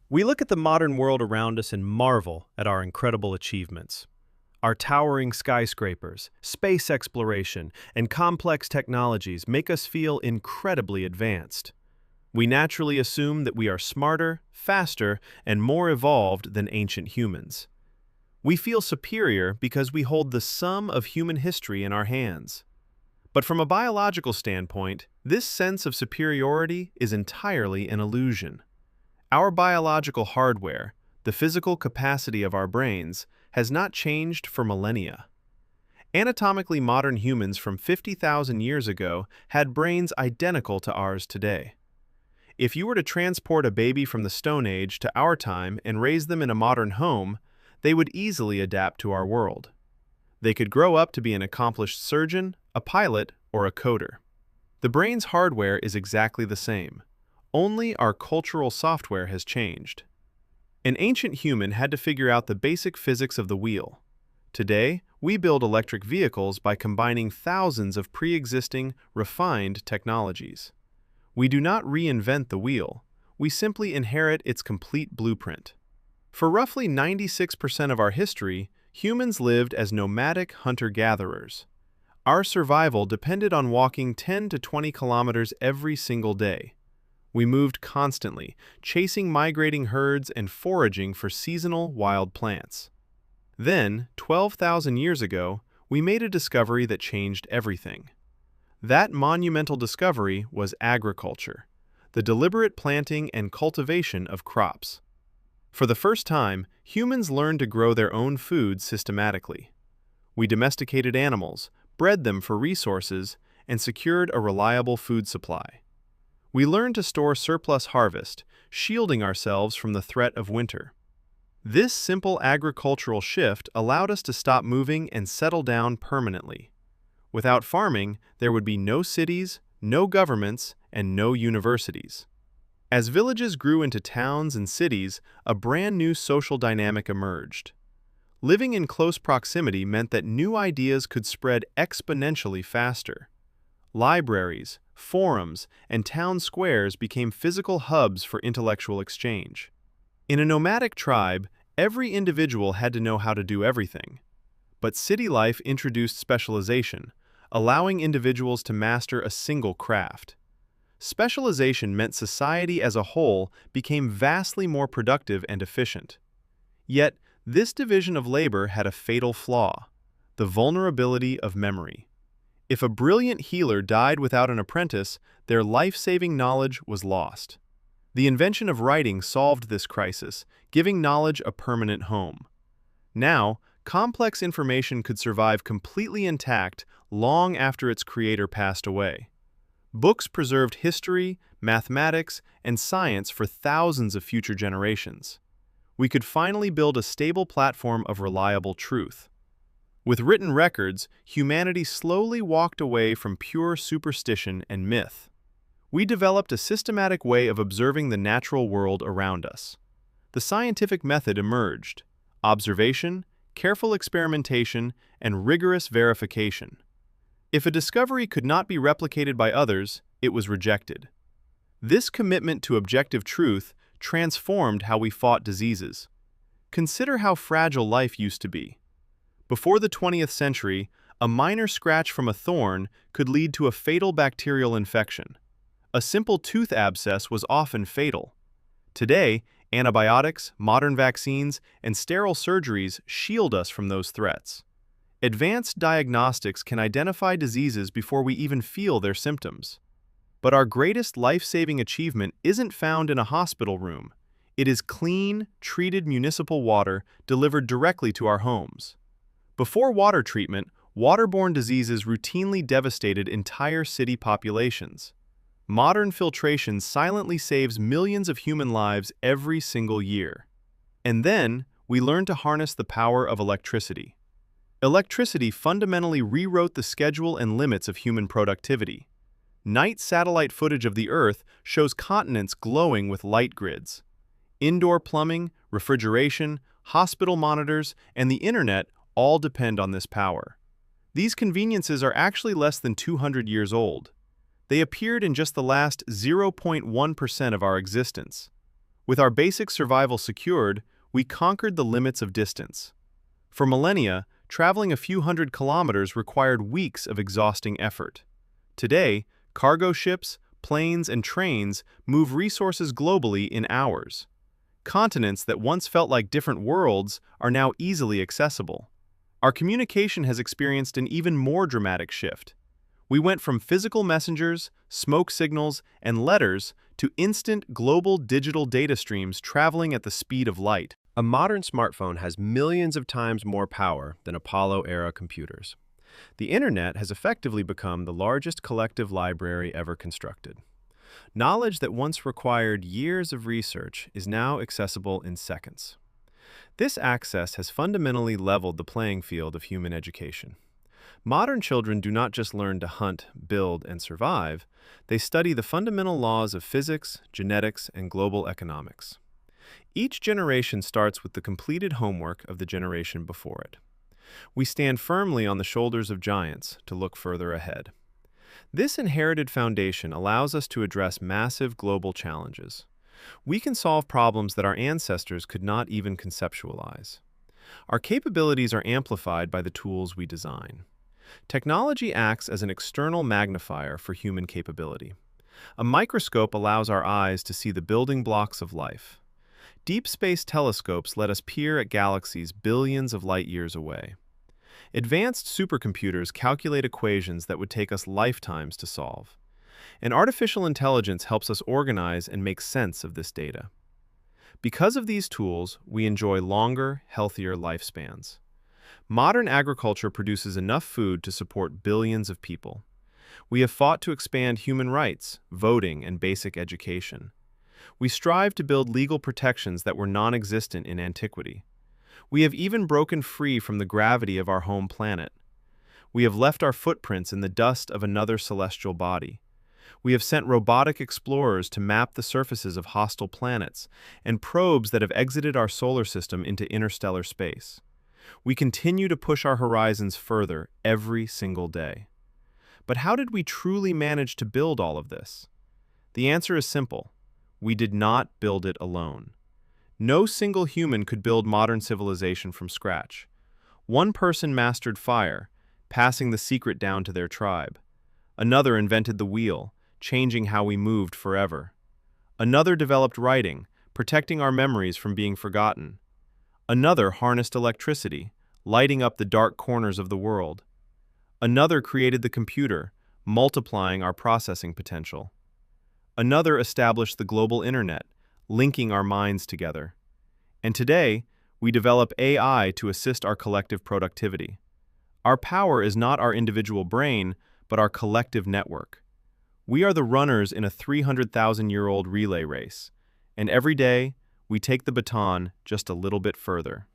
We look at the modern world around us and marvel at our incredible achievements. Our towering skyscrapers, space exploration, and complex technologies make us feel incredibly advanced. We naturally assume that we are smarter, faster, and more evolved than ancient humans. We feel superior because we hold the sum of human history in our hands. But from a biological standpoint, this sense of superiority is entirely an illusion. Our biological hardware, the physical capacity of our brains, has not changed for millennia. Anatomically modern humans from 50,000 years ago had brains identical to ours today. If you were to transport a baby from the Stone Age to our time and raise them in a modern home, they would easily adapt to our world. They could grow up to be an accomplished surgeon, a pilot, or a coder. The brain's hardware is exactly the same. Only our cultural software has changed. An ancient human had to figure out the basic physics of the wheel. Today, we build electric vehicles by combining thousands of pre-existing, refined technologies. We do not reinvent the wheel, we simply inherit its complete blueprint. For roughly 96% of our history, humans lived as nomadic hunter-gatherers. Our survival depended on walking 10 to 20 kilometers every single day. We moved constantly, chasing migrating herds and foraging for seasonal wild plants. Then, 12,000 years ago, we made a discovery that changed everything. That monumental discovery was agriculture, the deliberate planting and cultivation of crops. For the first time, humans learned to grow their own food systematically. We domesticated animals, bred them for resources, and secured a reliable food supply. We learned to store surplus harvest, shielding ourselves from the threat of winter. This simple agricultural shift allowed us to stop moving and settle down permanently. Without farming, there would be no cities, no governments, and no universities. As villages grew into towns and cities, a brand new social dynamic emerged. Living in close proximity meant that new ideas could spread exponentially faster. Libraries, forums, and town squares became physical hubs for intellectual exchange. In a nomadic tribe, every individual had to know how to do everything. But city life introduced specialization, allowing individuals to master a single craft. Specialization meant society as a whole became vastly more productive and efficient. Yet, this division of labor had a fatal flaw: the vulnerability of memory. If a brilliant healer died without an apprentice, their life-saving knowledge was lost. The invention of writing solved this crisis, giving knowledge a permanent home. Now, complex information could survive completely intact long after its creator passed away. Books preserved history, mathematics, and science for thousands of future generations. We could finally build a stable platform of reliable truth. With written records, humanity slowly walked away from pure superstition and myth. We developed a systematic way of observing the natural world around us. The scientific method emerged: observation, careful experimentation, and rigorous verification. If a discovery could not be replicated by others, it was rejected. This commitment to objective truth transformed how we fought diseases. Consider how fragile life used to be. Before the 20th century, a minor scratch from a thorn could lead to a fatal bacterial infection. A simple tooth abscess was often fatal. Today, antibiotics, modern vaccines, and sterile surgeries shield us from those threats. Advanced diagnostics can identify diseases before we even feel their symptoms. But our greatest life-saving achievement isn't found in a hospital room. It is clean, treated municipal water delivered directly to our homes. Before water treatment, waterborne diseases routinely devastated entire city populations. Modern filtration silently saves millions of human lives every single year. And then, we learned to harness the power of electricity. Electricity fundamentally rewrote the schedule and limits of human productivity. Night satellite footage of the Earth shows continents glowing with light grids. Indoor plumbing, refrigeration, hospital monitors, and the internet all depend on this power. These conveniences are actually less than 200 years old. They appeared in just the last 0.1% of our existence. With our basic survival secured, we conquered the limits of distance. For millennia, traveling a few hundred kilometers required weeks of exhausting effort. Today, cargo ships, planes, and trains move resources globally in hours. Continents that once felt like different worlds are now easily accessible. Our communication has experienced an even more dramatic shift. We went from physical messengers, smoke signals, and letters to instant global digital data streams traveling at the speed of light. A modern smartphone has millions of times more power than Apollo-era computers. The internet has effectively become the largest collective library ever constructed. Knowledge that once required years of research is now accessible in seconds. This access has fundamentally leveled the playing field of human education. Modern children do not just learn to hunt, build, and survive, they study the fundamental laws of physics, genetics, and global economics. Each generation starts with the completed homework of the generation before it. We stand firmly on the shoulders of giants to look further ahead. This inherited foundation allows us to address massive global challenges. We can solve problems that our ancestors could not even conceptualize. Our capabilities are amplified by the tools we design. Technology acts as an external magnifier for human capability. A microscope allows our eyes to see the building blocks of life. Deep space telescopes let us peer at galaxies billions of light years away. Advanced supercomputers calculate equations that would take us lifetimes to solve. And artificial intelligence helps us organize and make sense of this data. Because of these tools, we enjoy longer, healthier lifespans. Modern agriculture produces enough food to support billions of people. We have fought to expand human rights, voting, and basic education. We strive to build legal protections that were non-existent in antiquity. We have even broken free from the gravity of our home planet. We have left our footprints in the dust of another celestial body. We have sent robotic explorers to map the surfaces of hostile planets and probes that have exited our solar system into interstellar space. We continue to push our horizons further every single day. But how did we truly manage to build all of this? The answer is simple. We did not build it alone. No single human could build modern civilization from scratch. One person mastered fire, passing the secret down to their tribe. Another invented the wheel, changing how we moved forever. Another developed writing, protecting our memories from being forgotten. Another harnessed electricity, lighting up the dark corners of the world. Another created the computer, multiplying our processing potential. Another established the global internet, linking our minds together. And today, we develop AI to assist our collective productivity. Our power is not our individual brain, but our collective network. We are the runners in a 300,000-year-old relay race, and every day, we take the baton just a little bit further.